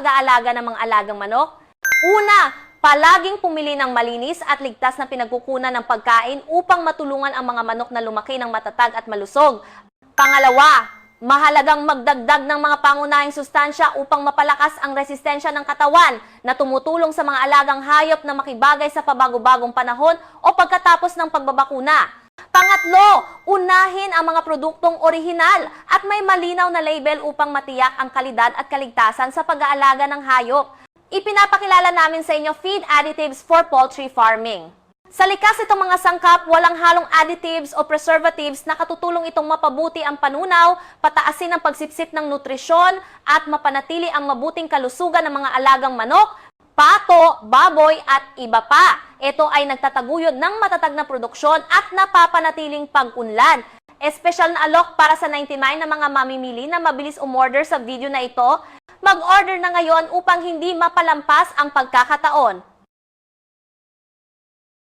pag-aalaga ng mga alagang manok? Una, palaging pumili ng malinis at ligtas na pinagkukunan ng pagkain upang matulungan ang mga manok na lumaki ng matatag at malusog. Pangalawa, mahalagang magdagdag ng mga pangunahing sustansya upang mapalakas ang resistensya ng katawan na tumutulong sa mga alagang hayop na makibagay sa pabago-bagong panahon o pagkatapos ng pagbabakuna. Pangatlo, unahin ang mga produktong orihinal at may malinaw na label upang matiyak ang kalidad at kaligtasan sa pag-aalaga ng hayop. Ipinapakilala namin sa inyo feed additives for poultry farming. Sa likas itong mga sangkap, walang halong additives o preservatives na katutulong itong mapabuti ang panunaw, pataasin ang pagsipsip ng nutrisyon at mapanatili ang mabuting kalusugan ng mga alagang manok, pato, baboy at iba pa. Ito ay nagtataguyod ng matatag na produksyon at napapanatiling pag-unlad. Espesyal na alok para sa 99 na mga mamimili na mabilis umorder sa video na ito. Mag-order na ngayon upang hindi mapalampas ang pagkakataon.